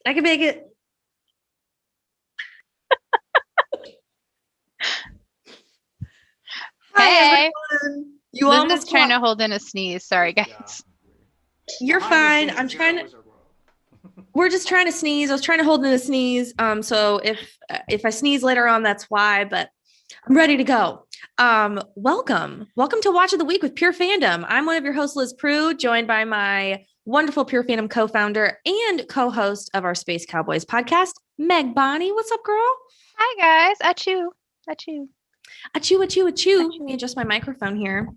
I can make it. Hey, everyone. You Liz almost is trying to hold in a sneeze. Sorry, guys. You're fine. I'm trying to. We're just trying to sneeze. I was trying to hold in a sneeze. So if I sneeze later on, that's why. But I'm ready to go. Welcome to Watch of the Week with Pure Fandom. I'm one of your hosts, Liz Prue, joined by my wonderful Pure Fandom co-founder and co-host of our Space Cowboys podcast, Meg Bonnie. What's up, girl? Hi, guys. Achoo. Let me adjust my microphone here.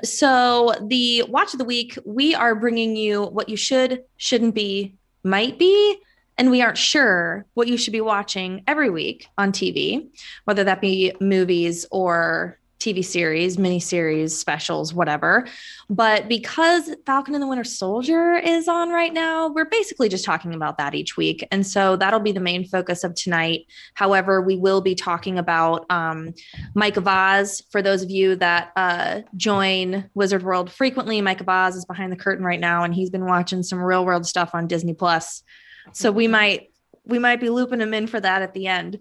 So the Watch of the Week, we are bringing you what you should, shouldn't be, might be, and we aren't sure what you should be watching every week on TV, whether that be movies or TV series, miniseries, specials, whatever. But because Falcon and the Winter Soldier is on right now, we're basically just talking about that each week. And so that'll be the main focus of tonight. However, we will be talking about Mike of Oz. For those of you that join Wizard World frequently, Mike of Oz is behind the curtain right now, and he's been watching some real world stuff on Disney Plus. So we might be looping him in for that at the end.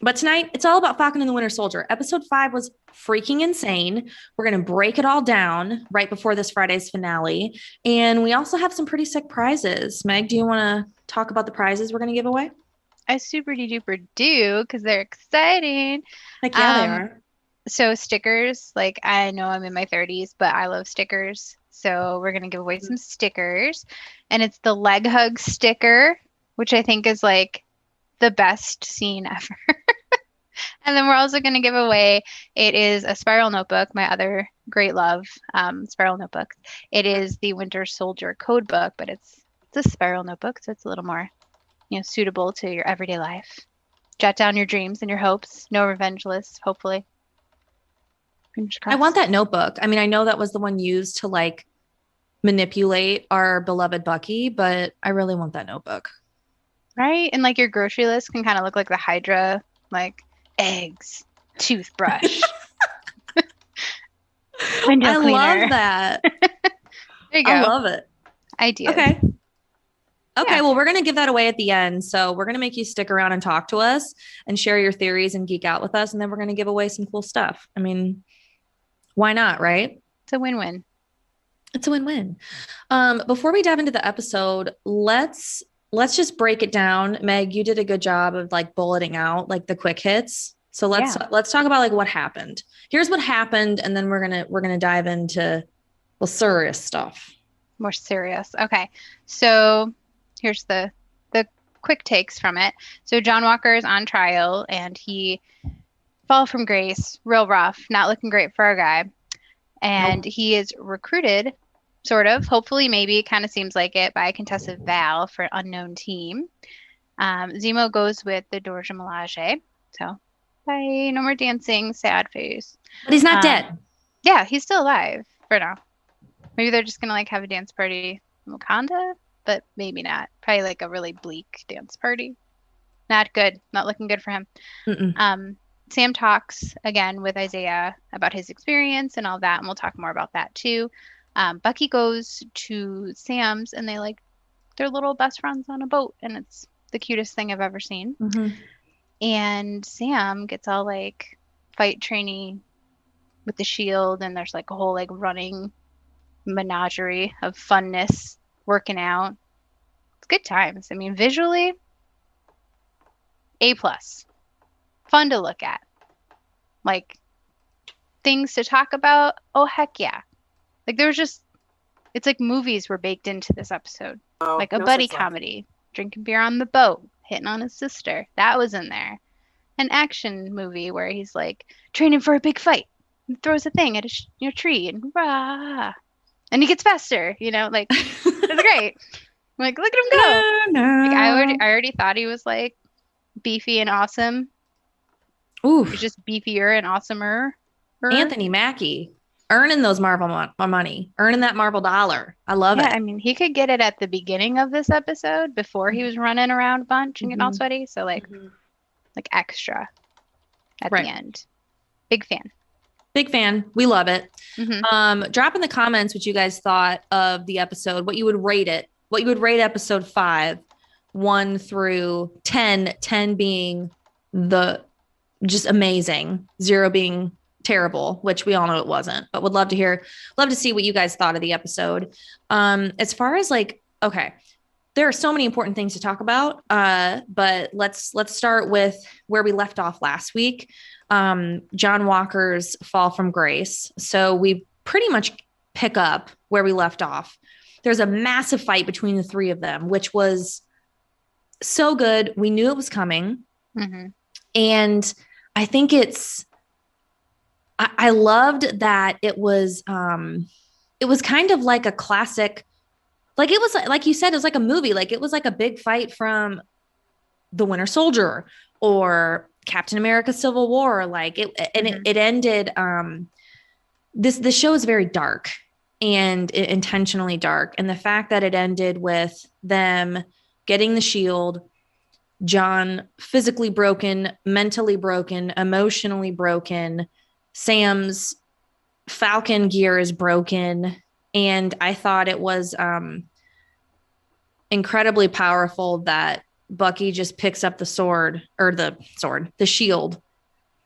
But tonight, it's all about Falcon and the Winter Soldier. Episode 5 was freaking insane. We're going to break it all down right before this Friday's finale. And we also have some pretty sick prizes. Meg, do you want to talk about the prizes we're going to give away? I super duper do, because they're exciting. Heck yeah, they are. So stickers, like I know I'm in my 30s, but I love stickers. So we're going to give away some stickers. And it's the leg hug sticker, which I think is like the best scene ever. And then we're also going to give away, it is a spiral notebook, my other great love, spiral notebooks. It is the Winter Soldier code book, but it's a spiral notebook, so it's a little more, suitable to your everyday life. Jot down your dreams and your hopes. No revenge list, hopefully. I want that notebook. I mean, I know that was the one used to like manipulate our beloved Bucky, but I really want that notebook. Right? And like your grocery list can kind of look like the Hydra, like eggs, toothbrush. I love that. There you go. I love it. Ideas. Okay. Yeah. Well, we're going to give that away at the end. So we're going to make you stick around and talk to us and share your theories and geek out with us. And then we're going to give away some cool stuff. I mean, why not, right? It's a win-win. It's a win-win. Before we dive into the episode, let's just break it down. Meg, you did a good job of like bulleting out like the quick hits. So let's talk about like what happened. Here's what happened, and then we're gonna dive into the serious stuff. More serious. Okay. So here's the quick takes from it. So John Walker is on trial, and he fall from grace, real rough, not looking great for our guy. And he is recruited, sort of, hopefully, maybe, kind of seems like it, by a contested Val for an unknown team. Zemo goes with the Dorja Milaje. So, bye, no more dancing, sad face. But he's not dead. Yeah, he's still alive for now. Maybe they're just going to like have a dance party in Wakanda, but maybe not. Probably like a really bleak dance party. Not good. Not looking good for him. Sam talks again with Isaiah about his experience and all that, and we'll talk more about that too. Bucky goes to Sam's, and they're little best friends on a boat, and it's the cutest thing I've ever seen. And Sam gets all like fight training with the shield, and there's like a whole like running menagerie of funness, working out. It's good times. I mean, visually, A+. Fun to look at. Like, things to talk about, oh heck yeah. Like it's like movies were baked into this episode. Like a buddy comedy, drinking beer on the boat, hitting on his sister. That was in there. An action movie where he's like training for a big fight. He throws a thing at a tree and rah. And he gets faster, like it's great. Like, look at him go. Like, I already thought he was like beefy and awesome. Ooh. He's just beefier and awesomer. Anthony Mackie. Earning those Marvel money, earning that Marvel dollar. I love it. I mean, he could get it at the beginning of this episode before he was running around a bunch and getting all sweaty. So like extra at the end. Big fan. We love it. Drop in the comments what you guys thought of the episode, what you would rate it what you would rate episode 5, 1 through 10, 10 being the just amazing, 0 being terrible, which we all know it wasn't, but would love to see what you guys thought of the episode. As far as like, okay, there are so many important things to talk about, but let's start with where we left off last week. John Walker's fall from grace. So we pretty much pick up where we left off. There's a massive fight between the three of them, which was so good. We knew it was coming. Mm-hmm. And I think I loved that it was kind of like a classic, like it was like you said, it was like a movie, like it was like a big fight from the Winter Soldier or Captain America Civil War, like it, and mm-hmm. it ended, the show is very dark and intentionally dark. And the fact that it ended with them getting the shield, John physically broken, mentally broken, emotionally broken, Sam's Falcon gear is broken. And I thought it was incredibly powerful that Bucky just picks up the shield,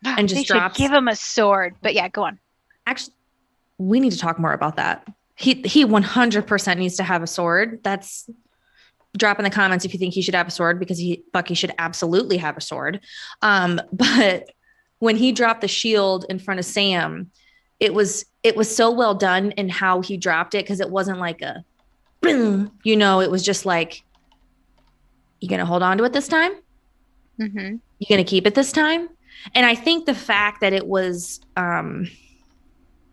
and just drops. Should give him a sword. But yeah, go on. Actually, we need to talk more about that. He 100% needs to have a sword. That's, drop in the comments if you think he should have a sword, because Bucky should absolutely have a sword. But when he dropped the shield in front of Sam, it was so well done in how he dropped it, because it wasn't like a, it was just like, you gonna hold on to it this time? Mm-hmm. You gonna keep it this time? And I think the fact that it was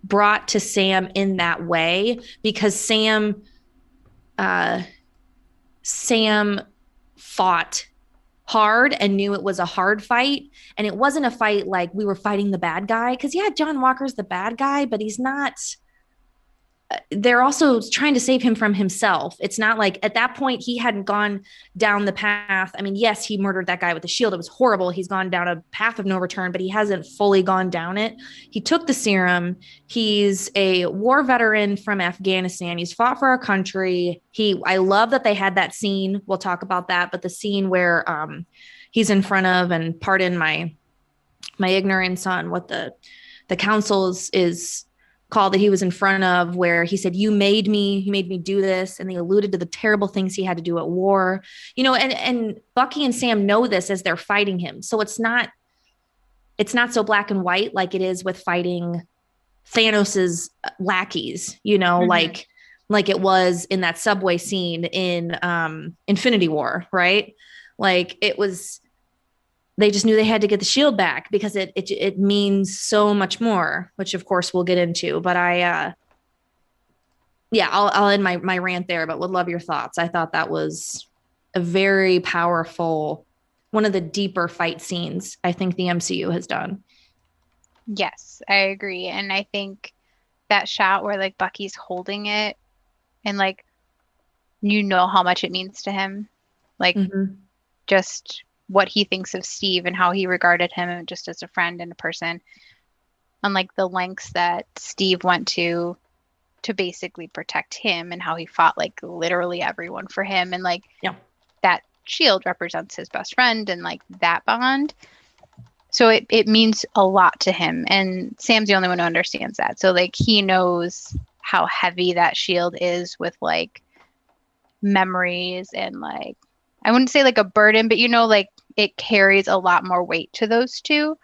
brought to Sam in that way, because Sam fought hard and knew it was a hard fight, and it wasn't a fight like we were fighting the bad guy, because John Walker's the bad guy, but he's not. They're also trying to save him from himself. It's not like at that point he hadn't gone down the path. I mean, yes, he murdered that guy with the shield. It was horrible. He's gone down a path of no return, but he hasn't fully gone down it. He took the serum. He's a war veteran from Afghanistan. He's fought for our country. I love that they had that scene. We'll talk about that, but the scene where he's in front of, and pardon my ignorance on what the council is call that he was in front of, where he said, you made me do this. And they alluded to the terrible things he had to do at war, and Bucky and Sam know this as they're fighting him. So it's not so black and white like it is with fighting Thanos's lackeys, mm-hmm. like it was in that subway scene in Infinity War, right? Like it was, they just knew they had to get the shield back because it means so much more, which of course we'll get into. But I'll end my rant there, but would love your thoughts. I thought that was a very powerful, one of the deeper fight scenes I think the MCU has done. Yes, I agree. And I think that shot where like Bucky's holding it and like, how much it means to him, like mm-hmm. just what he thinks of Steve and how he regarded him just as a friend and a person, and like the lengths that Steve went to basically protect him, and how he fought like literally everyone for him, and like that shield represents his best friend and like that bond. So it means a lot to him, and Sam's the only one who understands that. So like he knows how heavy that shield is with like memories and like, I wouldn't say like a burden, but like it carries a lot more weight to those two.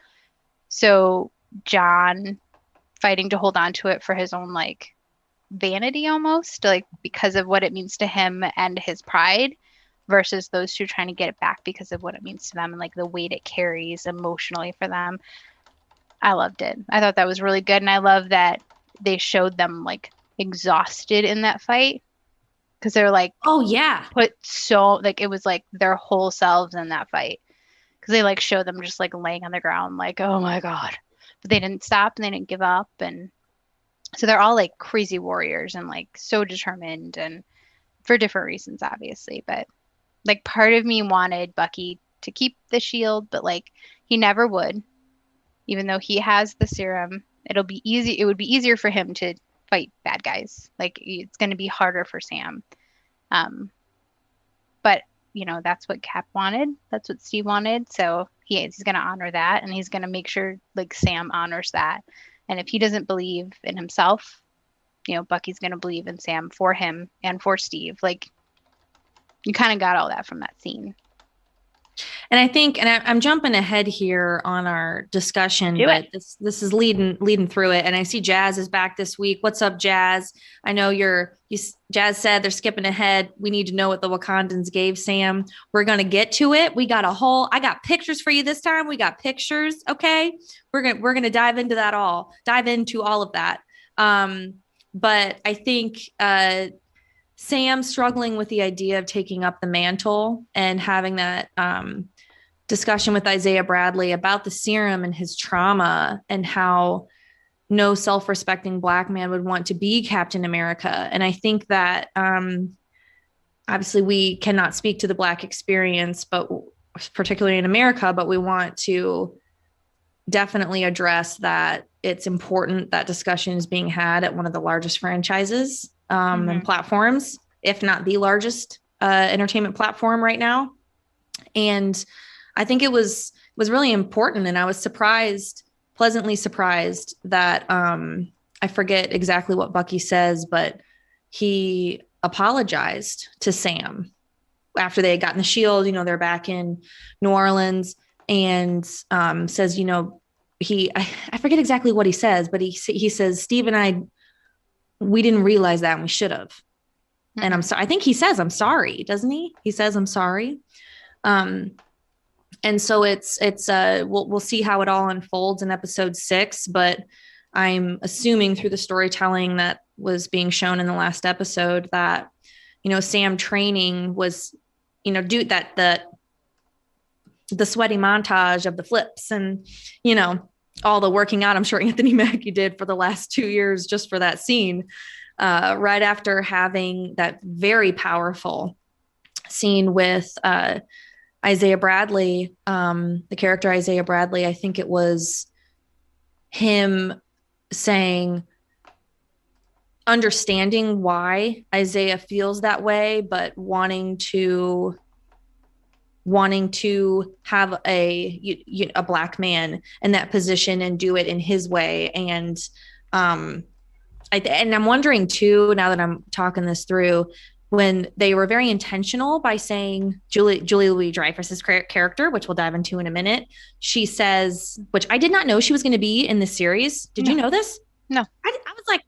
So John fighting to hold on to it for his own like vanity almost, like because of what it means to him and his pride, versus those two trying to get it back because of what it means to them and like the weight it carries emotionally for them. I loved it. I thought that was really good. And I love that they showed them like exhausted in that fight. Because they're like, oh yeah, put so like it was like their whole selves in that fight. Because they like show them just like laying on the ground, like, oh my god, but they didn't stop and they didn't give up, and so they're all like crazy warriors and like so determined, and for different reasons, obviously. But like part of me wanted Bucky to keep the shield, but like he never would, even though he has the serum. It would be easier for him to fight bad guys. Like it's going to be harder for Sam. But that's what Cap wanted. That's what Steve wanted. So he's going to honor that, and he's going to make sure like Sam honors that. And if he doesn't believe in himself, Bucky's going to believe in Sam for him and for Steve. Like, you kind of got all that from that scene. And I think, and I'm jumping ahead here on our discussion, but this is leading through it. And I see Jazz is back this week. What's up, Jazz? I know Jazz said they're skipping ahead. We need to know what the Wakandans gave Sam. We're going to get to it. I got pictures for you this time. We got pictures. Okay. We're going to dive into all of that. But I think, Sam struggling with the idea of taking up the mantle and having that discussion with Isaiah Bradley about the serum and his trauma and how no self-respecting Black man would want to be Captain America. And I think that obviously we cannot speak to the Black experience, but particularly in America, but we want to definitely address that it's important that discussion is being had at one of the largest franchises and platforms, if not the largest entertainment platform right now. And I think it was really important. And I was pleasantly surprised that I forget exactly what Bucky says, but he apologized to Sam after they had gotten the shield. They're back in New Orleans, and says, I forget exactly what he says, but he says, Steve and we didn't realize that, and we should have. Mm-hmm. And I'm sorry. I think he says, I'm sorry, doesn't he? He says, I'm sorry. And so it's we'll see how it all unfolds in episode 6, but I'm assuming through the storytelling that was being shown in the last episode that, Sam training was, do that, the sweaty montage of the flips and, all the working out I'm sure Anthony Mackie did for the last 2 years just for that scene, right after having that very powerful scene with Isaiah Bradley, the character Isaiah Bradley. I think it was him understanding why Isaiah feels that way, but wanting to have a Black man in that position and do it in his way. And I'm wondering too, now that I'm talking this through, when they were very intentional by saying Julie Louis-Dreyfus's character, which we'll dive into in a minute, she says, which I did not know she was going to be in this series. Did you know this? No. I was like,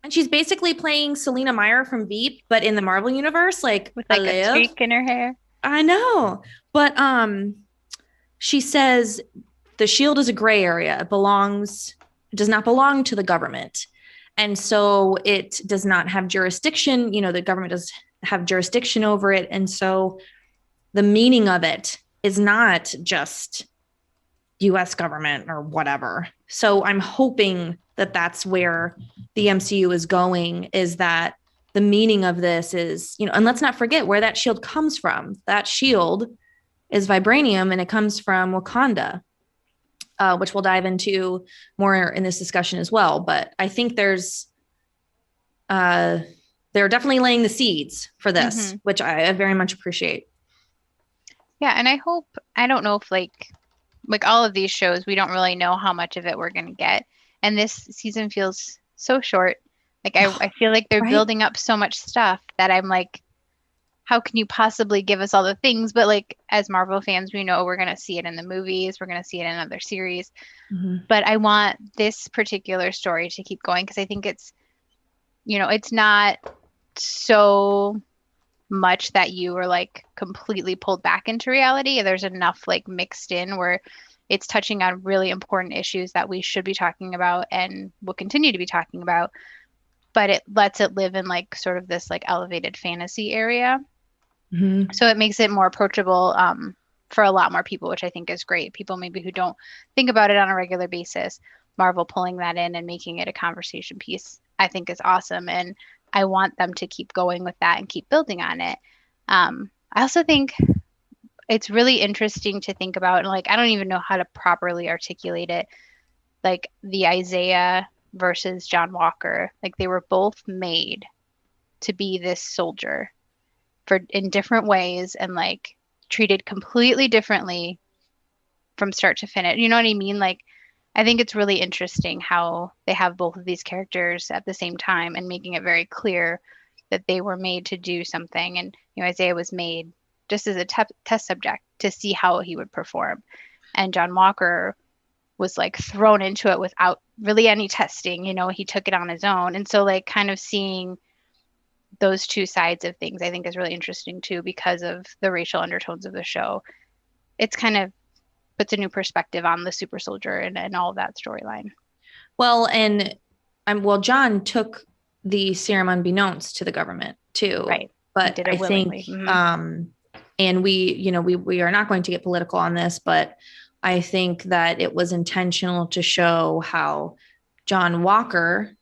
and she's basically playing Selena Meyer from Veep, but in the Marvel universe, like with like a streak in her hair. I know. But she says the shield is a gray area. It does not belong to the government. And so it does not have jurisdiction. The government does have jurisdiction over it. And so the meaning of it is not just US government or whatever. So I'm hoping that that's where the MCU is going, is that the meaning of this is, and let's not forget where that shield comes from. That shield is vibranium, and it comes from Wakanda, which we'll dive into more in this discussion as well. But I think they're definitely laying the seeds for this, which I very much appreciate. Yeah. And I don't know if like all of these shows, we don't really know how much of it we're going to get. And this season feels so short. Like I feel like they're building up so much stuff that I'm like, how can you possibly give us all the things? But like, as Marvel fans, we know we're going to see it in the movies. We're going to see it in other series. But I want this particular story to keep going, because I think it's, it's not so much that you were like completely pulled back into reality. There's enough like mixed in where it's touching on really important issues that we should be talking about and will continue to be talking about. But it lets it live in like sort of this like elevated fantasy area. So it makes it more approachable for a lot more people, which I think is great. People maybe who don't think about it on a regular basis, Marvel pulling that in and making it a conversation piece, I think is awesome. And I want them to keep going with that and keep building on it. I also think it's really interesting to think about, and like, I don't even know how to properly articulate it, like the Isaiah versus John Walker. Like they were both made to be this soldier. in different ways and like treated completely differently from start to finish. You know what I mean? Like, I think it's really interesting how they have both of these characters at the same time and making it very clear that they were made to do something. And, Isaiah was made just as a test subject to see how he would perform. And John Walker was like thrown into it without really any testing. He took it on his own. And so like kind of seeing those two sides of things, I think is really interesting too, because of the racial undertones of the show. It's kind of puts a new perspective on the super soldier and all of that storyline. Well, John took the serum unbeknownst to the government too. Right. But I think, and we are not going to get political on this, but I think that it was intentional to show how John Walker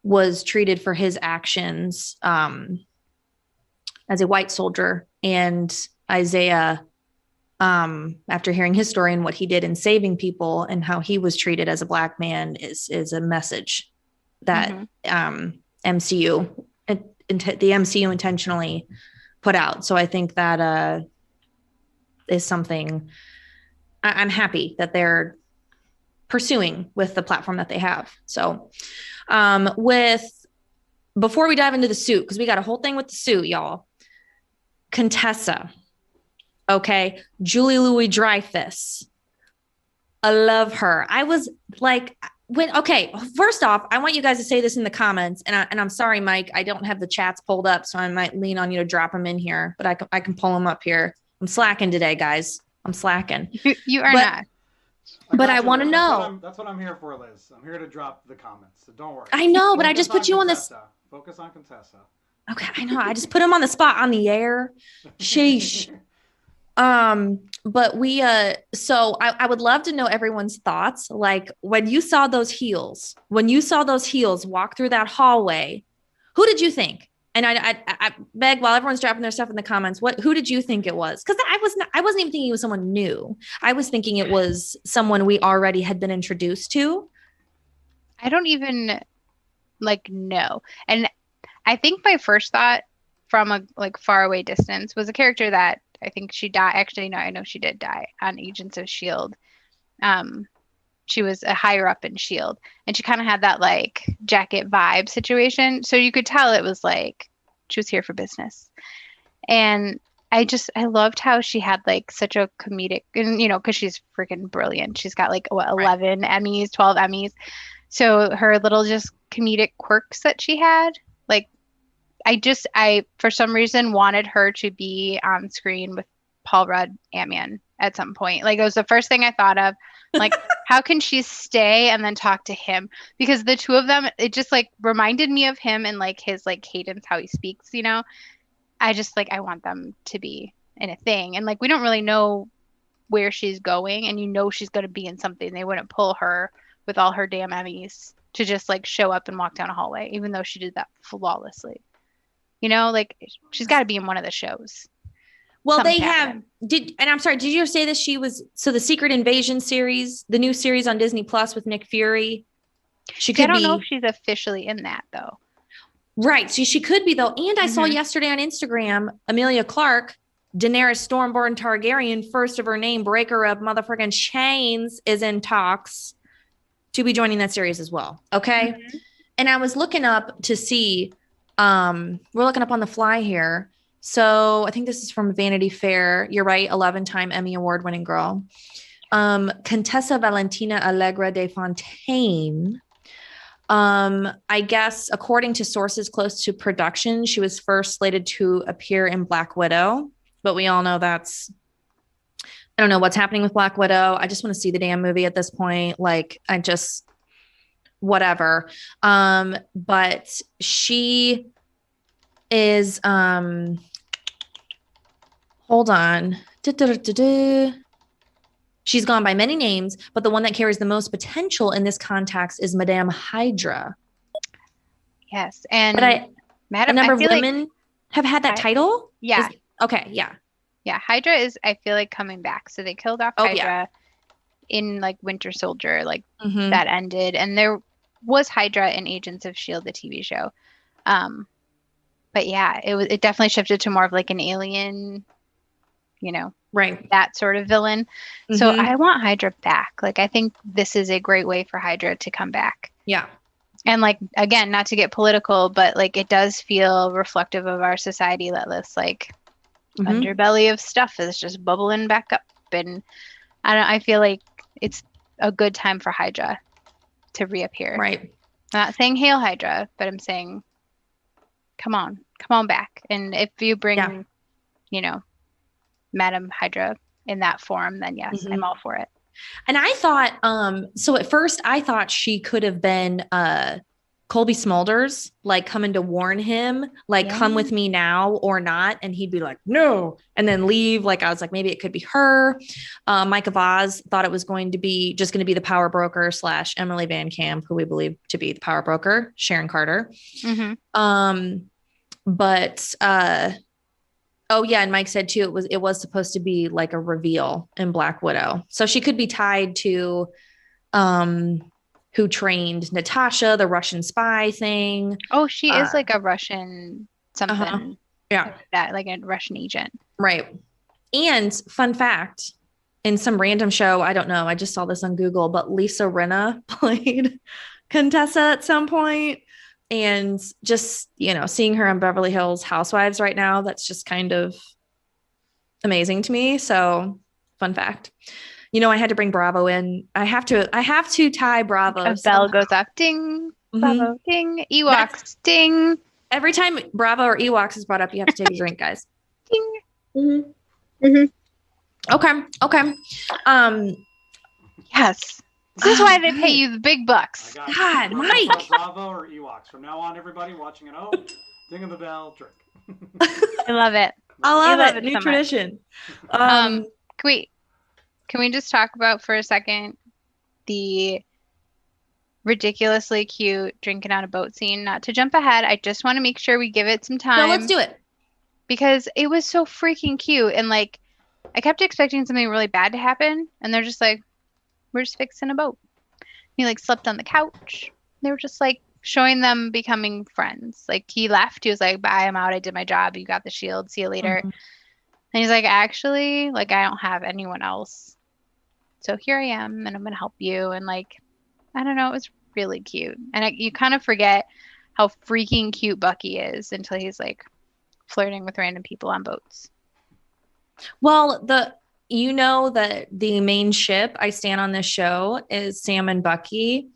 was treated for his actions as a white soldier, and Isaiah, after hearing his story and what he did in saving people and how he was treated as a Black man is a message that the MCU intentionally put out. So I think that is something I'm happy that they're pursuing with the platform that they have. So before we dive into the suit, because we got a whole thing with the suit, y'all. Contessa. Okay. Julie Louis-Dreyfus. I love her. I was like, first off, I want you guys to say this in the comments, and I'm sorry, Mike, I don't have the chats pulled up, so I might lean on you to drop them in here, but I can pull them up here. I'm slacking today, guys. I'm slacking. You are not. But I want to know. That's what I'm here for, Liz. I'm here to drop the comments, so don't worry. I know, but I just put you on this. Focus on Contessa. Okay, I know. I just put him on the spot on the air. Sheesh. But so I would love to know everyone's thoughts. Like when you saw those heels walk through that hallway, who did you think? And I beg, while everyone's dropping their stuff in the comments, who did you think it was? Because I wasn't even thinking it was someone new. I was thinking it was someone we already had been introduced to. I don't even know. And I think my first thought from a faraway distance was a character that I think she died. Actually, no, I know she did die on Agents of S.H.I.E.L.D. She was a higher up in S.H.I.E.L.D. and she kind of had that jacket vibe situation. So you could tell it was she was here for business. And I loved how she had such a comedic, and because she's freaking brilliant. She's got 11 Emmys, 12 Emmys. So her little just comedic quirks that she had, I for some reason wanted her to be on screen with Paul Rudd Ant-Man at some point. It was the first thing I thought of. How can she stay and then talk to him? Because the two of them, it just reminded me of him and his cadence, how he speaks, I just I want them to be in a thing. And we don't really know where she's going, and she's going to be in something. They wouldn't pull her with all her damn Emmys to just show up and walk down a hallway, even though she did that flawlessly. She's got to be in one of the shows. Well, they have and I'm sorry, did you say that she was the Secret Invasion series, the new series on Disney Plus with Nick Fury? I don't know if she's officially in that though. Right. So she could be though. And I saw yesterday on Instagram, Emilia Clarke, Daenerys Stormborn Targaryen, first of her name, breaker of motherfucking chains, is in talks to be joining that series as well. Okay. Mm-hmm. And I was looking up to see, we're looking up on the fly here. So I think this is from Vanity Fair. You're right. 11-time Emmy Award winning girl. Contessa Valentina Allegra de Fontaine. I guess according to sources close to production, she was first slated to appear in Black Widow, but we all know I don't know what's happening with Black Widow. I just want to see the damn movie at this point. Whatever. But she is, hold on. She's gone by many names, but the one that carries the most potential in this context is Madame Hydra. Yes. And a number of women have had that title? Yeah. Okay. Yeah. Yeah. Hydra is, I feel coming back. So they killed off Hydra in Winter Soldier, that ended. And there was Hydra in Agents of S.H.I.E.L.D., the TV show. But yeah, it definitely shifted to more of like an alien, you know, Right. that sort of villain. So I want Hydra back. Like, I think this is a great way for Hydra to come back. Yeah. And like, again, not to get political, but like it does feel reflective of our society that this like underbelly of stuff is just bubbling back up. And I feel like it's a good time for Hydra to reappear. Right. I'm not saying hail Hydra, but I'm saying come on back. And if you bring, you know, Madam Hydra in that form, then yes, I'm all for it. And I thought, so at first I thought she could have been Colby Smulders, like coming to warn him, like, come with me now or not. And he'd be like, no, and then leave. Like, I was like, maybe it could be her. Micah Voss thought it was going to be the power broker / Emily Van Camp, who we believe to be the power broker, Sharon Carter. But oh yeah, and Mike said too, it was supposed to be like a reveal in Black Widow. So she could be tied to who trained Natasha, the Russian spy thing. Oh, she is like a Russian something. Yeah. Like that, like a Russian agent. Right. And fun fact, in some random show, I don't know, I just saw this on Google, but Lisa Rinna played Contessa at some point. And just, you know, seeing her on Beverly Hills Housewives right now, that's just kind of amazing to me. So fun fact, you know, I had to bring Bravo in. I have to tie Bravo. A bell goes off, ding, Bravo, ding, Ewoks, ding. Every time Bravo or Ewoks is brought up, you have to take a drink, guys. Ding. Okay. Yes. This is why they pay you the big bucks. God, Mike. Bravo or Ewoks. From now on, everybody watching at home, ding of the bell, drink. I love it. I love it. New tradition. Can we just talk about for a second the ridiculously cute drinking on a boat scene? Not to jump ahead, I just want to make sure we give it some time. No, let's do it. Because it was so freaking cute. And like, I kept expecting something really bad to happen. And they're just like, we're just fixing a boat. He like slept on the couch. They were just like showing them becoming friends. Like he left. He was like, bye, I'm out. I did my job. You got the shield. See you later. And he's like, actually, like I don't have anyone else. So here I am and I'm going to help you. And like, I don't know. It was really cute. And you kind of forget how freaking cute Bucky is until he's like flirting with random people on boats. Well, you know that the main ship I stand on this show is Sam and Bucky.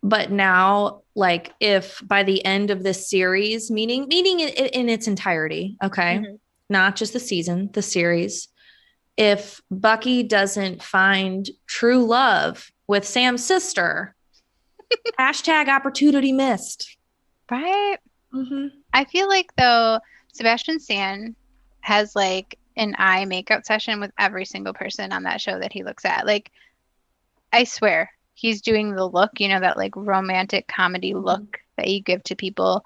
But now, like, if by the end of this series, meaning it in its entirety, okay, not just the season, the series, if Bucky doesn't find true love with Sam's sister, hashtag opportunity missed. Right? I feel like, though, Sebastian Stan has, like, an eye makeout session with every single person on that show that he looks at. Like, I swear, he's doing the look, you know, that, like, romantic comedy look that you give to people.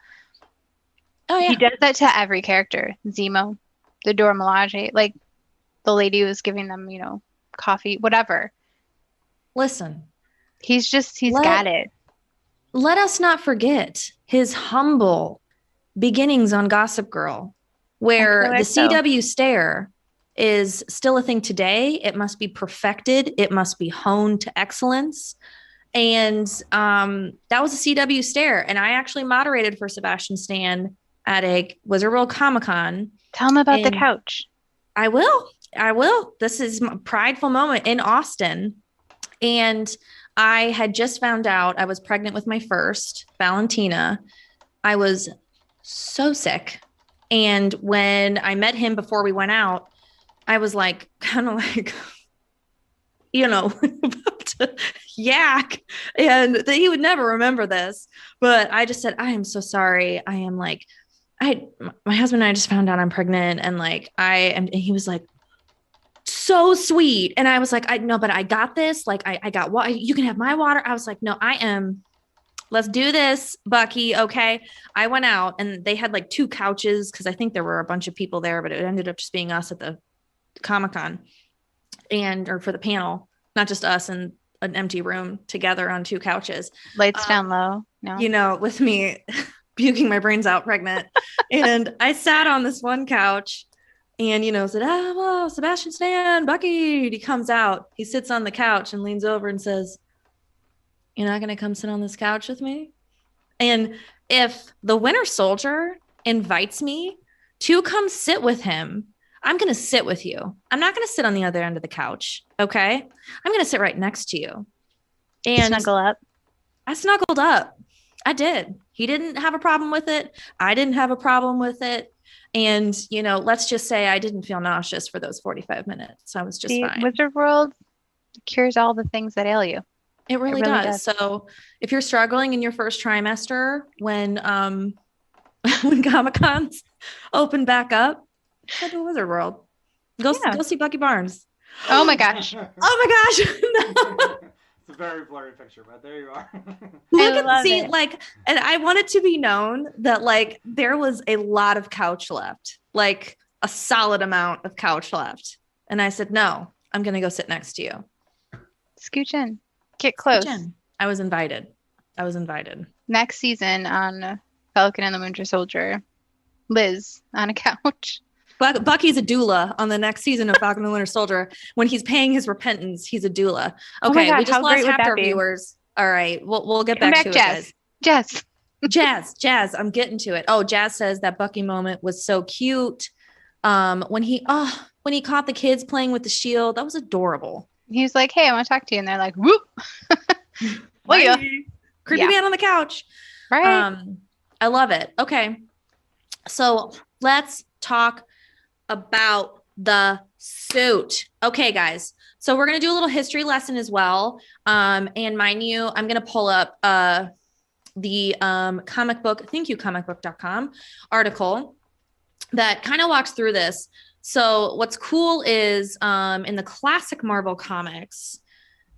Oh, yeah. He does that to every character. Zemo, the Dora Milaje, like, the lady who was giving them, you know, coffee, whatever. Listen. He's got it. Let us not forget his humble beginnings on Gossip Girl, where the CW stare is still a thing today. It must be perfected. It must be honed to excellence. And that was a CW stare. And I actually moderated for Sebastian Stan at a Wizard World Comic-Con. Tell him about the couch. I will. This is a prideful moment in Austin. And I had just found out I was pregnant with my first, Valentina. I was so sick. And when I met him before we went out, I was like, kind of like, you know, about to yak. And he would never remember this. But I just said, I am so sorry. I am like, my husband and I just found out I'm pregnant. And like, and he was like, so sweet. And I was like, no, but I got this. Like, I got water. You can have my water. I was like, no, let's do this, Bucky. Okay. I went out and they had like 2 couches because I think there were a bunch of people there, but it ended up just being us at the Comic-Con or for the panel, not just us in an empty room together on 2 couches. Lights down low. No, you know, with me puking my brains out pregnant. And I sat on this one couch and, said, well, Sebastian Stan, Bucky. He comes out. He sits on the couch and leans over and says, "You're not going to come sit on this couch with me?" And if the Winter Soldier invites me to come sit with him, I'm going to sit with you. I'm not going to sit on the other end of the couch. Okay. I'm going to sit right next to you. And snuggle up. I snuggled up. I did. He didn't have a problem with it. I didn't have a problem with it. And, let's just say I didn't feel nauseous for those 45 minutes. I was just fine. Wizard World cures all the things that ail you. It really does. So if you're struggling in your first trimester when Comic-Cons open back up, go to Wizard World. Go see Bucky Barnes. Oh my gosh. It's a very blurry picture, but there you are. And I want it to be known that there was a lot of couch left, like a solid amount of couch left. And I said, no, I'm going to go sit next to you. Scooch in. Get close. I was invited. Next season on Falcon and the Winter Soldier, Liz on a couch. Bucky's a doula on the next season of Falcon and the Winter Soldier. When he's paying his repentance, he's a doula. Okay, we just lost half our viewers. All right, we'll get back to it, guys. Jazz, I'm getting to it. Oh, Jazz says that Bucky moment was so cute. When he caught the kids playing with the shield, that was adorable. He was like, "Hey, I want to talk to you," and they're like, "Whoop!" Creepy man on the couch. Right. I love it. Okay, so let's talk about the suit. Okay, guys. So we're going to do a little history lesson as well. And mind you, I'm going to pull up the comicbook.com article that kind of walks through this. So what's cool is in the classic Marvel comics,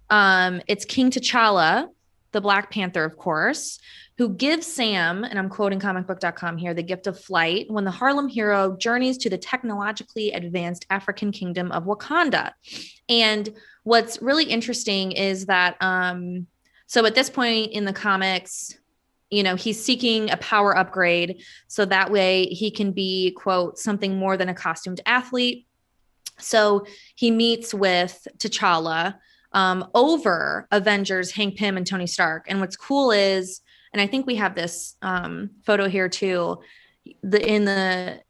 it's King T'Challa, the Black Panther, of course, who gives Sam, and I'm quoting comicbook.com here, the gift of flight when the Harlem hero journeys to the technologically advanced African kingdom of Wakanda. And what's really interesting is that, so at this point in the comics, he's seeking a power upgrade so that way he can be, quote, something more than a costumed athlete. So he meets with T'Challa over Avengers, Hank Pym and Tony Stark. And what's cool is, and I think we have this photo here too, in the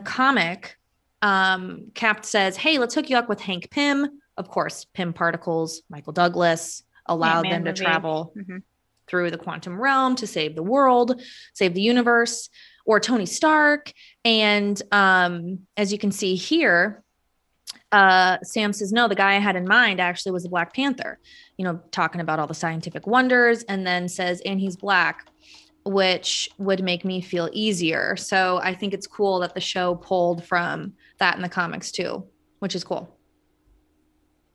comic, Cap says, "Hey, let's hook you up with Hank Pym." Of course, Pym particles, Michael Douglas allowed them to travel through the quantum realm to save the world, save the universe, or Tony Stark. And as you can see here, Sam says, no, the guy I had in mind actually was the Black Panther, talking about all the scientific wonders, and then says, and he's black, which would make me feel easier. So I think it's cool that the show pulled from that in the comics too, which is cool.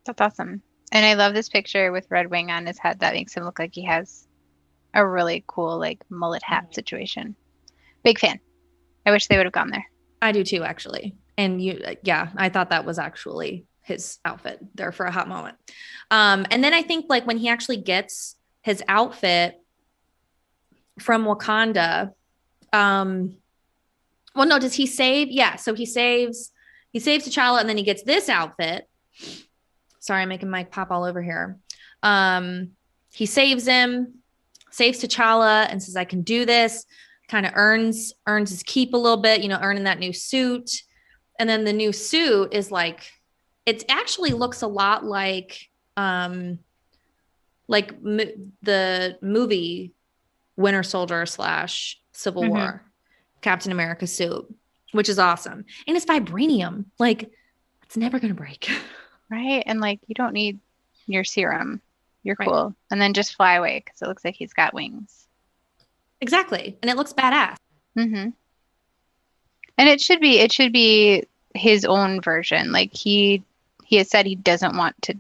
That's awesome. And I love this picture with Red Wing on his head. That makes him look like he has a really cool, mullet hat situation. Big fan. I wish they would have gone there. I do too, actually. And I thought that was actually his outfit there for a hot moment. And then I think when he actually gets his outfit from Wakanda, does he save? Yeah. So he saves T'Challa and then he gets this outfit. Sorry, I'm making Mike pop all over here. He saves T'Challa and says, I can do this, kind of earns his keep a little bit, earning that new suit. And then the new suit is it actually looks a lot like the movie Winter Soldier / Civil War Captain America suit, which is awesome. And it's vibranium. It's never going to break. Right. And you don't need your serum. You're cool. Right. And then just fly away because it looks like he's got wings. Exactly. And it looks badass. Mm-hmm. And it should be his own version. He has said he doesn't want to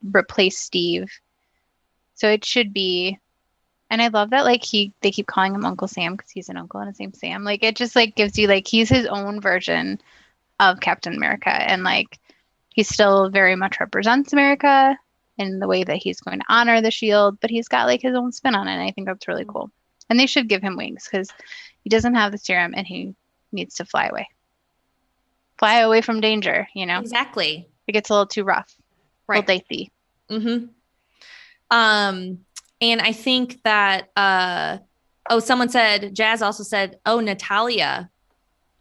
replace Steve. So it should be, and I love that they keep calling him Uncle Sam because he's an uncle and his name's Sam. It just gives you he's his own version of Captain America, and he still very much represents America in the way that he's going to honor the shield, but he's got his own spin on it, and I think that's really cool. And they should give him wings because he doesn't have the serum and he needs to fly away. Fly away from danger, Exactly. It gets a little too rough. Right. A little dicey. Mm-hmm. And I think that someone said, Jazz also said, Natalia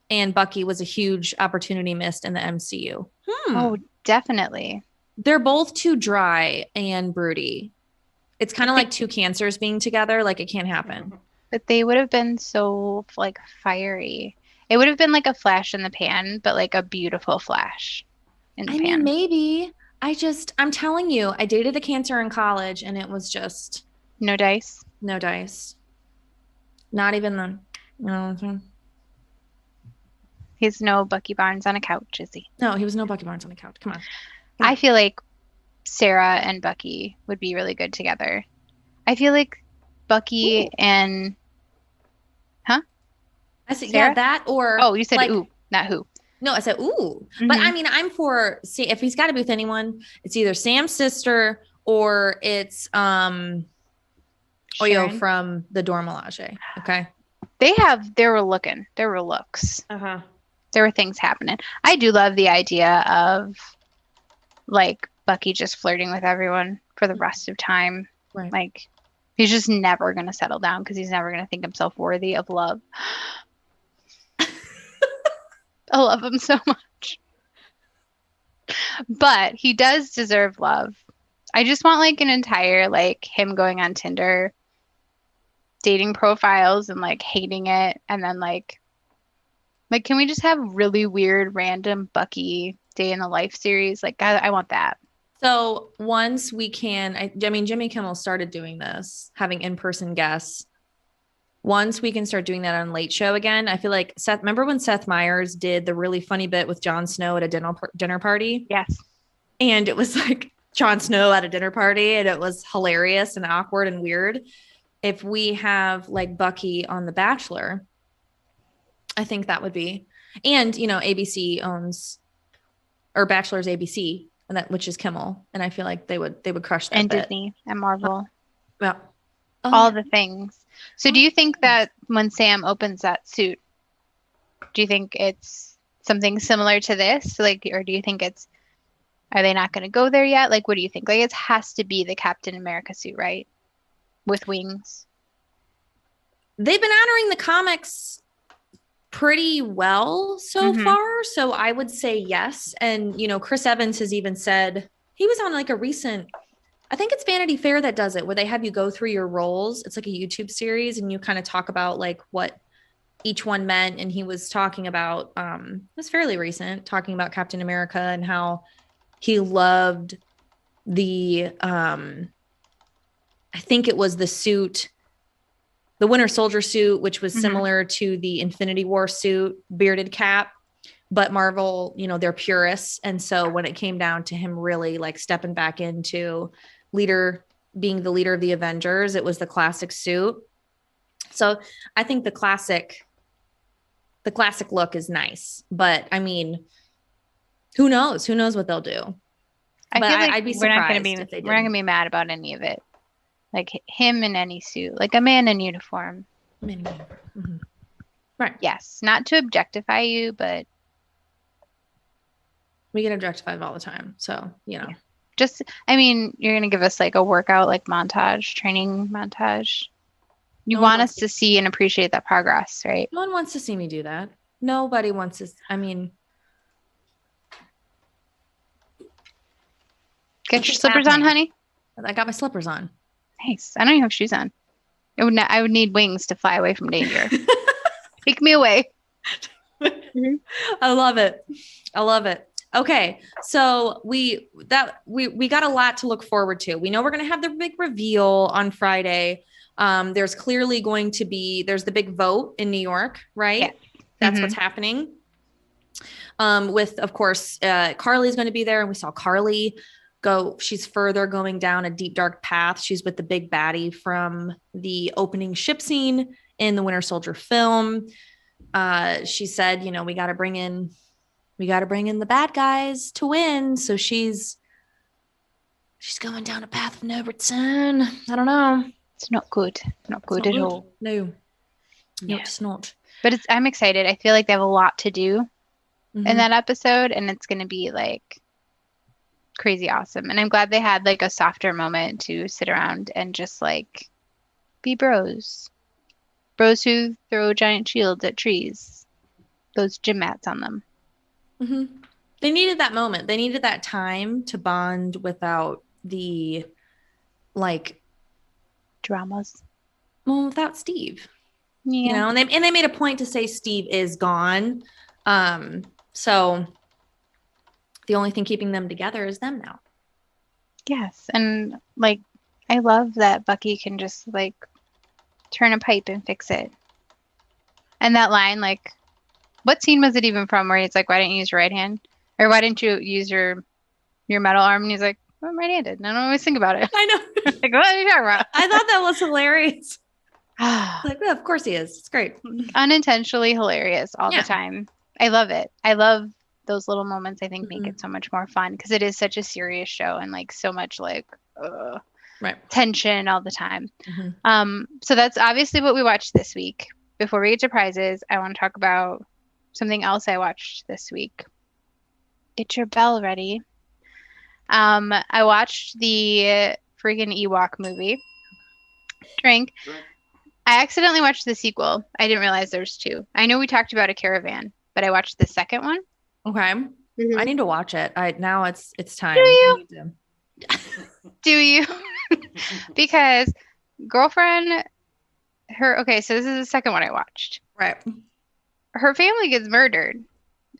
and Bucky was a huge opportunity missed in the MCU. Oh, definitely. They're both too dry and broody. It's kind of like two cancers being together. Like, it can't happen. But they would have been so like fiery. It would have been like a flash in the pan, but like a beautiful flash in the pan. Mean, maybe. I'm telling you, I dated a cancer in college and it was just. No dice? No dice. Not even the. He's no Bucky Barnes on a couch, is he? No, he was no Bucky Barnes on a couch. Come on. I feel like Sarah and Bucky would be really good together. I feel like Bucky and I said Sarah? Yeah, that or you said ooh, not who. No, I said ooh. But I mean, I'm for if he's got to be with anyone, it's either Sam's sister or it's Oyo from the Dora Milaje. Okay. There were looks. Uh-huh. There were things happening. I do love the idea of like Bucky just flirting with everyone for the rest of time. Right. Like he's just never going to settle down because he's never going to think himself worthy of love. I love him so much. But he does deserve love. I just want like an entire like him going on Tinder, dating profiles and like hating it, and then like can we just have really weird random Bucky day in the life series? Like I want that. So once we can, I mean, Jimmy Kimmel started doing this, having in-person guests. Once we can start doing that on Late Show again, I feel like remember when Seth Meyers did the really funny bit with Jon Snow at a dinner party? Yes. And it was like Jon Snow at a dinner party and it was hilarious and awkward and weird. If we have like Bucky on The Bachelor, I think that would be, and ABC owns, or Bachelor's ABC, and which is Kimmel, and I feel like they would crush that. And bit. Disney and Marvel. Yeah. All the things. So do you think that when Sam opens that suit, do you think it's something similar to this? Like, or do you think are they not going to go there yet? Like, what do you think? Like, it has to be the Captain America suit, right? With wings. They've been honoring the comics pretty well so far. So I would say yes. And, Chris Evans has even said he was on like a recent, I think it's Vanity Fair that does it, where they have you go through your roles. It's like a YouTube series and you kind of talk about like what each one meant. And he was talking about, it was fairly recent, talking about Captain America and how he loved the, I think it was the suit, the Winter Soldier suit, which was similar to the Infinity War suit, bearded Cap. But Marvel, they're purists. And so when it came down to him really like stepping back into being the leader of the Avengers, it was the classic suit. So I think the classic look is nice. But I mean, who knows? Who knows what they'll do? I'd be surprised if they didn't. We're not going to be mad about any of it. Like him in any suit, like a man in uniform. Mm-hmm. Right. Yes. Not to objectify you, but we get objectified all the time. So, just, I mean, you're going to give us like a workout, like training montage. You want us to see and appreciate that progress, right? No one wants to see me do that. Nobody wants to. I mean, get your slippers on, honey. I got my slippers on. Nice. I don't even have shoes on. I would need wings to fly away from danger. Take me away. I love it. Okay, so we got a lot to look forward to. We know we're going to have the big reveal on Friday. There's clearly there's the big vote in New York, right? Yeah. That's what's happening. With, of course, Carly's going to be there, and we saw Carly she's further going down a deep, dark path. She's with the big baddie from the opening ship scene in the Winter Soldier film. She said, we got to bring in the bad guys to win. So she's going down a path of no return. I don't know. It's not good. Not good at all. No. No, Yeah. it's not. But I'm excited. I feel like they have a lot to do Mhm. in that episode, and it's going to be like crazy awesome. And I'm glad they had like a softer moment to sit around and just like be bros. Bros who throw giant shields at trees. Those gym mats on them. Mhm. They needed that moment. They needed that time to bond without the like Dramas. well, without Steve. Yeah. You know, and they made a point to say Steve is gone. So the only thing keeping them together is them now. Yes. And like I love that Bucky can just like turn a pipe and fix it. And that line, like, what scene was it even from where he's like, why didn't you use your right hand? Or why didn't you use your metal arm? And he's like, well, I'm right-handed. And I don't always think about it. I know. Like, what are you talking about? I thought that was hilarious. Like, yeah, of course he is. It's great. Unintentionally hilarious all Yeah. the time. I love it. I love those little moments. I think make Mhm. it so much more fun because it is such a serious show and like so much like Right. tension all the time. Mhm. So that's obviously what we watched this week. Before we get to prizes, I want to talk about something else I watched this week. Get your bell ready. I watched the freaking Ewok movie. Drink. I accidentally watched the sequel. I didn't realize there's two. I know we talked about A Caravan, but I watched the second one. Okay. I need to watch it. Now it's time. Do you? I need to- Do you? Because girlfriend, okay, so this is the second one I watched. Right. Her family gets murdered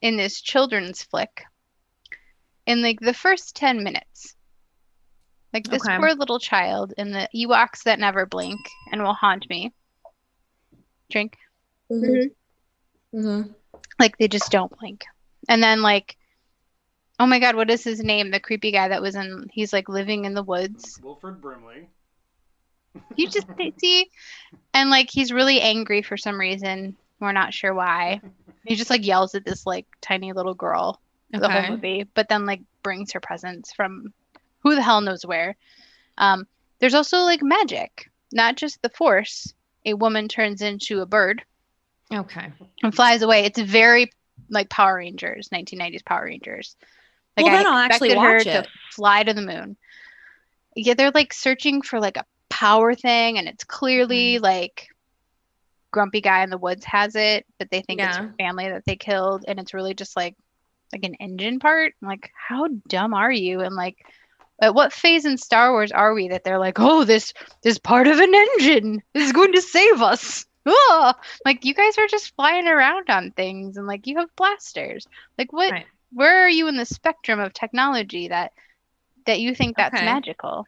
in this children's flick in like the first 10 minutes. Like this Okay. poor little child and the Ewoks that never blink and will haunt me. Drink. Mm-hmm. Like they just don't blink. And then like, oh my God, what is his name? The creepy guy that was he's like living in the woods. Wilford Brimley. You just see, and like he's really angry for some reason. We're not sure why. He just like yells at this like tiny little girl the whole Okay. movie, but then like brings her presents from who the hell knows where. There's also like magic, not just the Force. A woman turns into a bird Okay. and flies away. It's very like Power Rangers, 1990s Power Rangers. Like Well, I then I'll actually expected her watch to it. fly to the moon. Yeah, they're like searching for like a power thing, and it's clearly like grumpy guy in the woods has it, but they think it's Yeah. her family that they killed, and it's really just like an engine part. I'm like, how dumb are you? And like, at what phase in Star Wars are we that they're like, oh, this part of an engine is going to save us? Oh, like you guys are just flying around on things, and like you have blasters. Like what? Right. Where are you in the spectrum of technology that you think that's Okay. magical?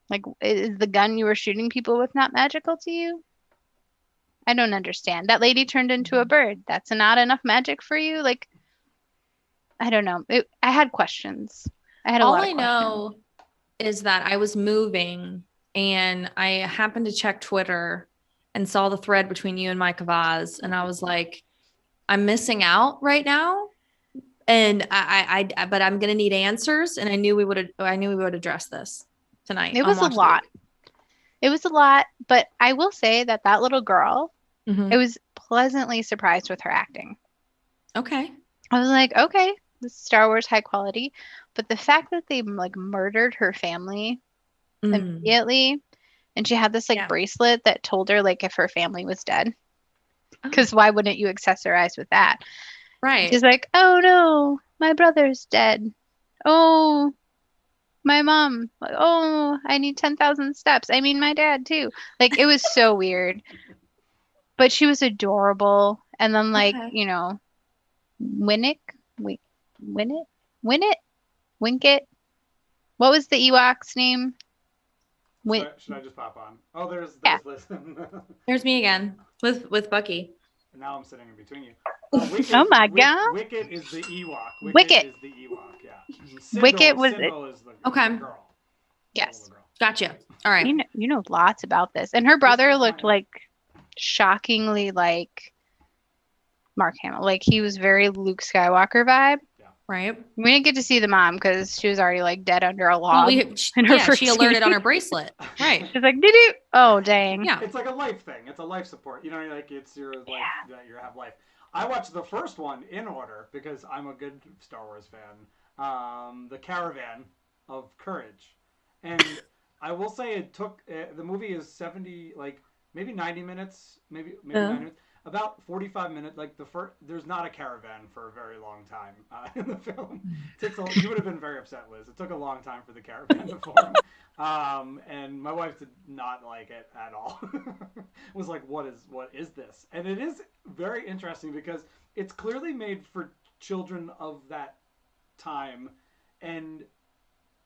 Like, is the gun you were shooting people with not magical to you? I don't understand. That lady turned into a bird. That's not enough magic for you? Like, I don't know. I had questions. I had a All lot I of questions. know is that I was moving and I happened to check Twitter and saw the thread between you and Mike Vaz, and I was like, I'm missing out right now. And I but I'm gonna need answers, and I knew we would address this tonight. It was a lot. It was a lot, but I will say that little girl, Mm-hmm. I was pleasantly surprised with her acting. Okay. I was like, okay, this is Star Wars high quality, but the fact that they like murdered her family immediately, and she had this like bracelet that told her like if her family was dead, because why wouldn't you accessorize with that? Right. She's like, oh no, my brother's dead. Oh, my mom. Oh, I need 10,000 steps. I mean, my dad too. Like it was so weird, but she was adorable. And then like you know, Winnick, Winkit. What was the Ewok's name? Should I just pop on? Oh, there's Liz. There's me again with Bucky. Now I'm sitting in between you. Oh my God. Wicket is the Ewok. Wicket is the Ewok, yeah. Wicket was Sindel is the Okay. girl. Yes. Little girl. Gotcha. All right. You know lots about this. And her brother looked like shockingly like Mark Hamill. Like he was very Luke Skywalker vibe. Right. We didn't get to see the mom because she was already like dead under a log. She alerted on her bracelet. Right. She's like, did you? Oh, dang. Yeah. It's like a life thing. It's a life support. You know, like it's your life that you have life. I watched the first one in order because I'm a good Star Wars fan. The Caravan of Courage, and I will say it took the movie is 70 like maybe 90 minutes, maybe 90 minutes. About 45 minutes, like there's not a caravan for a very long time in the film. You would have been very upset, Liz. It took a long time for the caravan to form, and my wife did not like it at all. Was like, what is this? And it is very interesting because it's clearly made for children of that time, and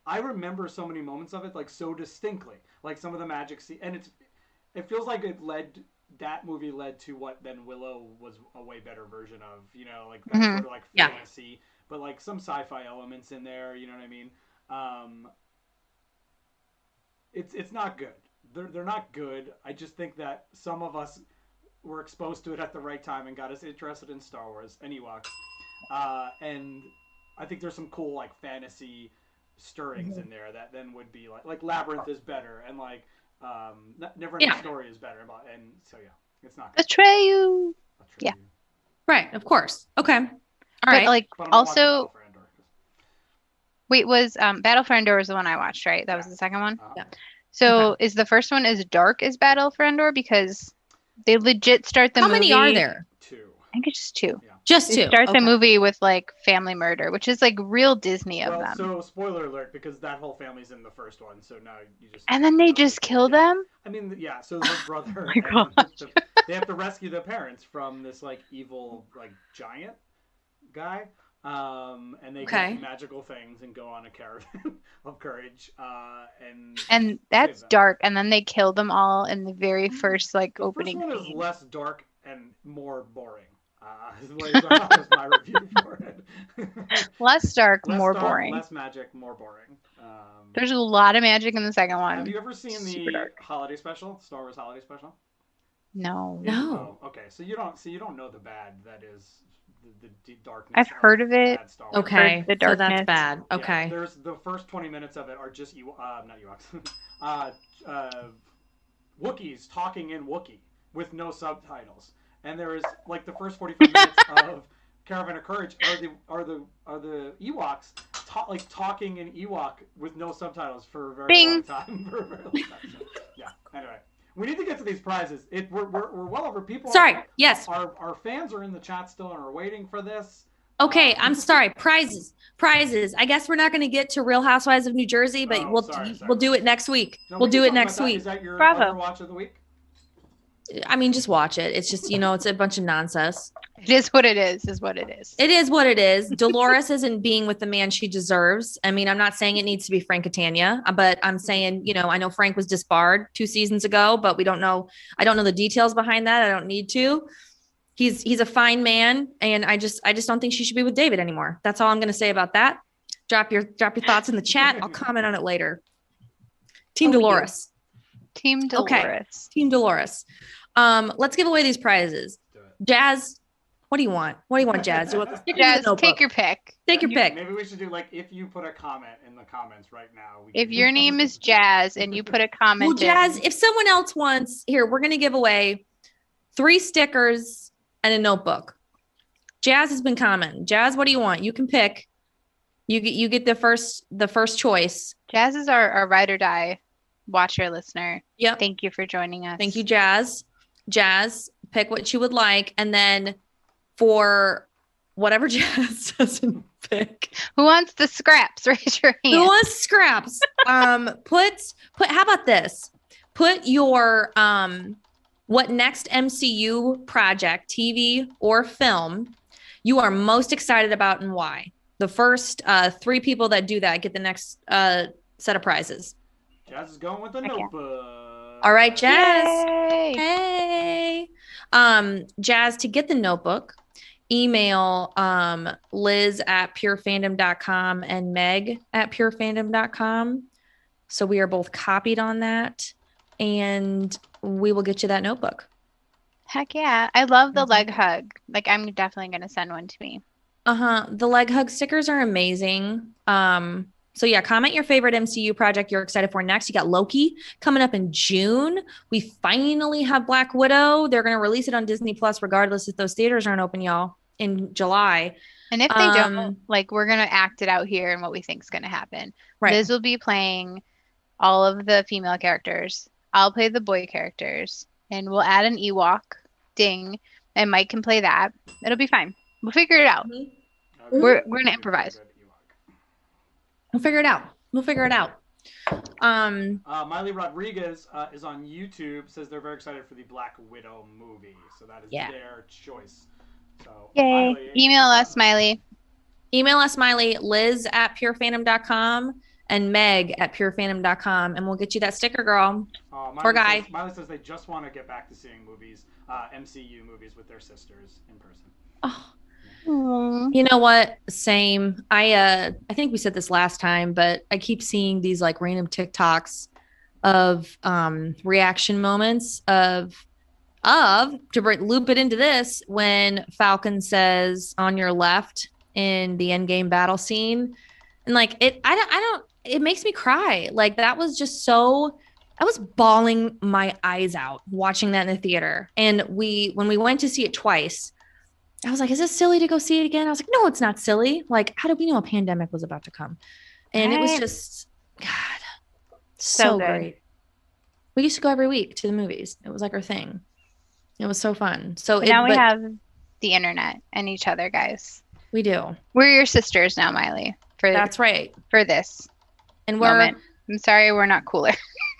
I remember so many moments of it like so distinctly, like some of the magic scene, and it feels like that movie led to what then Willow was a way better version of, you know, like that sort of like fantasy, but like some sci-fi elements in there, you know what I mean? It's not good. They're not good. I just think that some of us were exposed to it at the right time and got us interested in Star Wars and Ewoks. And I think there's some cool like fantasy stirrings in there that then would be like Labyrinth is better and like Neverending Story is better, and so it's not good. Betray you. Yeah. Right, of course. Okay. All right. Like also, wait, was Battle for Endor was the one I watched, right? That was the second one. Yeah. So is the first one as dark as Battle for Endor because they legit start the movie? How many are there? 2. I think it's just 2. Yeah. Just 2. They start the movie with like family murder, which is like real Disney of them. So spoiler alert, because that whole family's in the first one. So now you just and then they just kill them. I mean, yeah. So the brother, they have to rescue their parents from this like evil like giant guy, and they get magical things and go on a caravan of courage, and that's dark. And then they kill them all in the very first like opening. First one is less dark and more boring. Is my review for it. Less dark, more boring. Less magic, more boring. There's a lot of magic in the second one. Have you ever seen the holiday special, Star Wars holiday special? No. No. Oh, okay. So you don't know the bad that is the darkness. I've heard of it. Okay. The darkness. So that's bad. Okay. Yeah, there's the first 20 minutes of it are just not Ewoks. Wookiees talking in Wookiee with no subtitles. And there is like the first 45 minutes of Caravan of Courage are the Ewoks talking in Ewok with no subtitles for a very long time. Yeah. Anyway, we need to get to these prizes. We're well over people. Sorry. Yes. Our fans are in the chat still and are waiting for this. Okay, I'm sorry. Prizes. I guess we're not going to get to Real Housewives of New Jersey, but we'll do it next week. No, we'll do it next week. Is that your Bravo watch of the week? I mean, just watch it. It's just, it's a bunch of nonsense. It is what it is what it is. It is what it is. Dolores isn't being with the man she deserves. I mean, I'm not saying it needs to be Frank Catania, but I'm saying, I know Frank was disbarred 2 seasons ago, but I don't know the details behind that. I don't need to. He's a fine man, and I just don't think she should be with David anymore. That's all I'm going to say about that. Drop your thoughts in the chat. I'll comment on it later. Team Dolores. Team Dolores. Okay. Team Dolores. Let's give away these prizes. Jazz, what do you want? What do you want, Jazz? You want the stickers? Jazz, take your pick. Take your pick. Maybe we should do if you put a comment in the comments right now. If your name is Jazz and you put a comment. Well, Jazz, if someone else wants, we're going to give away 3 stickers and a notebook. Jazz has been commenting. Jazz, what do you want? You can pick. You get the first choice. Jazz is our ride or die watcher listener. Yep. Thank you for joining us. Thank you, Jazz. Jazz, pick what you would like, and then for whatever Jazz doesn't pick. Who wants the scraps? Raise your hand. Who wants scraps? Put. How about this? Put your what next MCU project, TV or film, you are most excited about and why. The first 3 people that do that get the next set of prizes. Jazz is going with the notebook. All right, Jazz. Yay. Hey. Jazz, to get the notebook, email Liz@purefandom.com and Meg@purefandom.com. So we are both copied on that, and we will get you that notebook. Heck yeah. I love the leg hug. I'm definitely going to send one to me. The leg hug stickers are amazing. So yeah, comment your favorite MCU project you're excited for next. You got Loki coming up in June. We finally have Black Widow. They're going to release it on Disney Plus regardless if those theaters aren't open, y'all, in July. And if they don't, like, we're going to act it out here and what we think is going to happen. Right. Liz will be playing all of the female characters. I'll play the boy characters. And we'll add an Ewok ding. And Mike can play that. It'll be fine. We'll figure it out. Mm-hmm. We're going to improvise. We'll figure it out. Miley Rodriguez is on YouTube. Says they're very excited for the Black Widow movie. So that is their choice. So yay. Miley, email us, Miley. Liz at purefandom.com and Meg at purefandom.com, and we'll get you that sticker, girl. Or guy. Miley says they just want to get back to seeing movies, MCU movies with their sisters in person. Oh. You know what? Same. I think we said this last time, but I keep seeing these like random TikToks of reaction moments of to loop it into this when Falcon says on your left in the endgame battle scene, and like it makes me cry. Like that was just so. I was bawling my eyes out watching that in the theater, and when we went to see it twice. I was like, is this silly to go see it again? I was like, no, it's not silly. Like, how did we know a pandemic was about to come? And it was just, God, so great. We used to go every week to the movies. It was like our thing. It was so fun. So now we have the internet and each other, guys. We do. We're your sisters now, Miley. That's right. For this and moment. I'm sorry we're not cooler.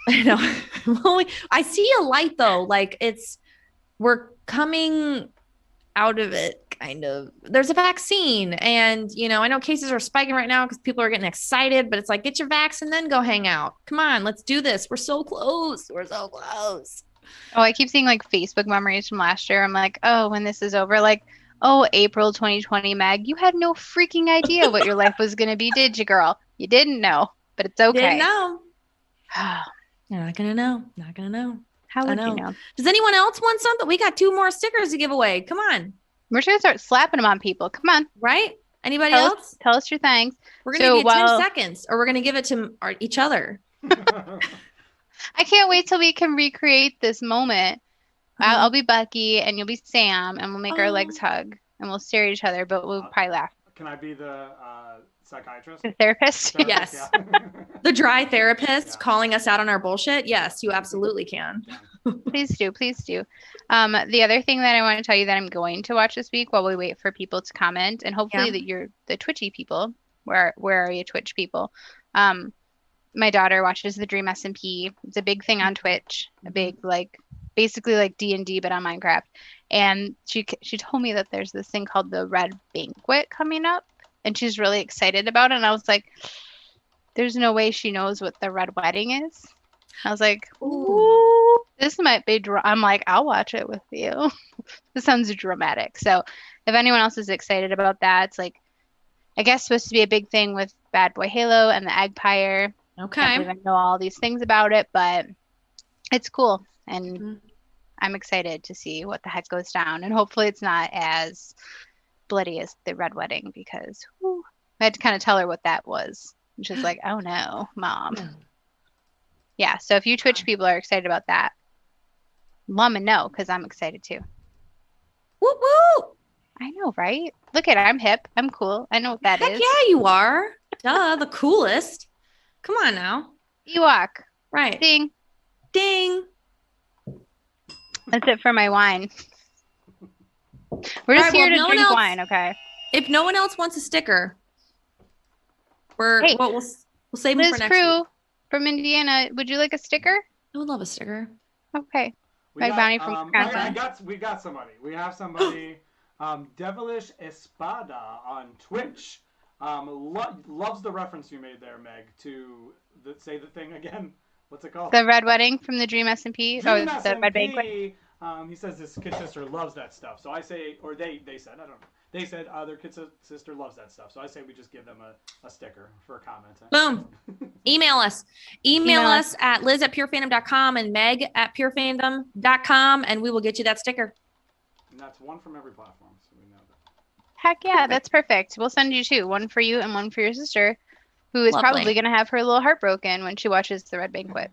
I know. Well, I see a light though. Like we're coming out of it, kind of. There's a vaccine, and I know cases are spiking right now because people are getting excited, but it's like, get your vax and then go hang out. Come on, let's do this. We're so close. Oh, I keep seeing like Facebook memories from last year. I'm like, oh, when this is over, like, oh, April 2020, Meg, you had no freaking idea what your life was gonna be, did you, girl? You didn't know, but it's okay. Didn't know. You're not gonna know. How would you know? Does anyone else want something? We got 2 more stickers to give away. Come on. We're just going to start slapping them on people. Come on. Right? Anybody else? Tell us your thanks. We're going to give you 10 seconds, or we're going to give it to each other. I can't wait till we can recreate this moment. I'll be Bucky, and you'll be Sam, and we'll make our legs hug, and we'll stare at each other, but we'll probably laugh. Can I be the psychiatrist? The therapist? Yes. Yeah. The dry therapist calling us out on our bullshit? Yes, you absolutely can. Please do. The other thing that I want to tell you that I'm going to watch this week while we wait for people to comment, and hopefully that you're the Twitchy people. Where are you, Twitch people? My daughter watches the Dream SMP. It's a big thing on Twitch. A big, like, basically like D&D, but on Minecraft. And she told me that there's this thing called the Red Banquet coming up, and she's really excited about it. And I was like, there's no way she knows what the Red Wedding is. I was like, ooh, this might be. I'm like, I'll watch it with you. This sounds dramatic. So if anyone else is excited about that, it's like, I guess supposed to be a big thing with Bad Boy Halo and the Eggpire. Okay. I don't even know all these things about it, but it's cool. And I'm excited to see what the heck goes down. And hopefully it's not as bloody as the Red Wedding, because I had to kind of tell her what that was. And she's like, oh no, Mom. Yeah, so if you Twitch people are excited about that, let me know, because I'm excited too. Woo woo! I know, right? Look at it. I'm hip. I'm cool. I know what that is. Yeah, you are. Duh, the coolest. Come on now. Ewok. Right. Ding. Ding. That's it for my wine. We're just here to drink wine, okay? If no one else wants a sticker, we'll save them for next Crew week. From Indiana, would you like a sticker? I would love a sticker. Okay. Bounty from we got somebody. We have somebody. Devilish Espada on Twitch. Loves the reference you made there, Meg, to say the thing again. What's it called? The Red Wedding from the Dream SMP. The Red Banquet. He says his kid sister loves that stuff. So I say, or they said, I don't know. They said their kid sister loves that stuff. So I say we just give them a sticker for a comment. Boom. Email us. Email us at liz@purefandom.com and meg@purefandom.com, and we will get you that sticker. And that's one from every platform, so we know that. Heck yeah, that's perfect. We'll send you 2, one for you and one for your sister, who is Lovely. probably going to have her little heart broken when she watches the Red Banquet.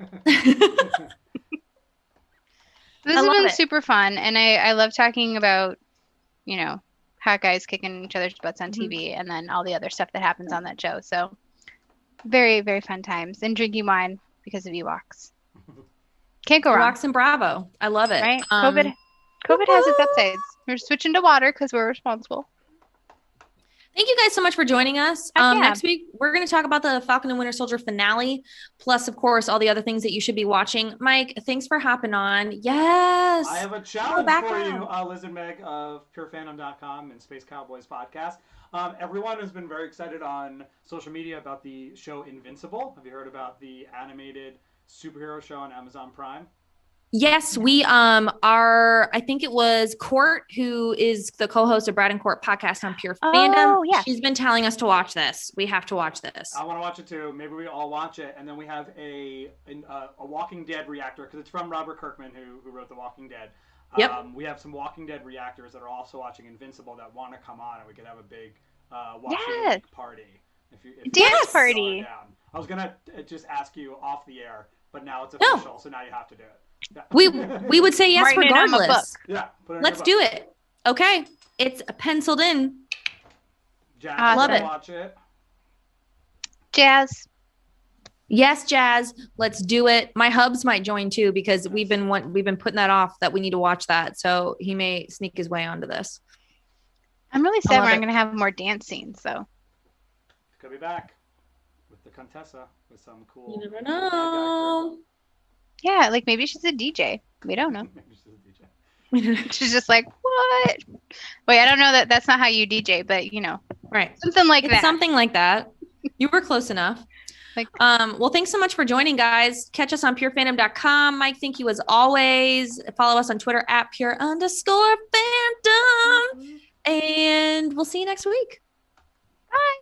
This has been super fun, and I love talking about, you know, hot guys kicking each other's butts on TV, and then all the other stuff that happens on that show. So very, very fun times, and drinking wine because of Ewoks. Can't go wrong. Ewoks and Bravo. I love it. Right? COVID has its upsides. We're switching to water because we're responsible. Thank you guys so much for joining us. Yeah. Next week, we're going to talk about the Falcon and Winter Soldier finale, plus, of course, all the other things that you should be watching. Mike, thanks for hopping on. Yes. I have a challenge for you, Liz and Meg of PureFandom.com and Space Cowboys Podcast. Everyone has been very excited on social media about the show Invincible. Have you heard about the animated superhero show on Amazon Prime? Yes, we are. I think it was Court, who is the co-host of Brad and Court podcast on Pure Fandom. Yeah. She's been telling us to watch this. We have to watch this. I want to watch it too. Maybe we all watch it, and then we have a Walking Dead reactor because it's from Robert Kirkman, who wrote The Walking Dead. Yep. We have some Walking Dead reactors that are also watching Invincible that want to come on, and we could have a big watching party. If Dance party. I was gonna just ask you off the air, but now it's official, so now you have to do it. Yeah. We would say yes regardless. Yeah, let's do it. Okay, it's penciled in. Jazz, love it. Watch it. Jazz. Yes, Jazz. Let's do it. My hubs might join too because we've been putting that off that we need to watch that. So he may sneak his way onto this. I'm really sad we're going to have more dance scenes though. Could be back with the Contessa with some cool. You never know. Yeah, like maybe she's a DJ. We don't know. Maybe she's a DJ. She's just like, what? Wait, I don't know that's not how you DJ, but you know. Right. Something like that. Something like that. You were close enough. Well, thanks so much for joining, guys. Catch us on purefandom.com. Mike, thank you as always. Follow us on Twitter at @pure_fandom. And we'll see you next week. Bye.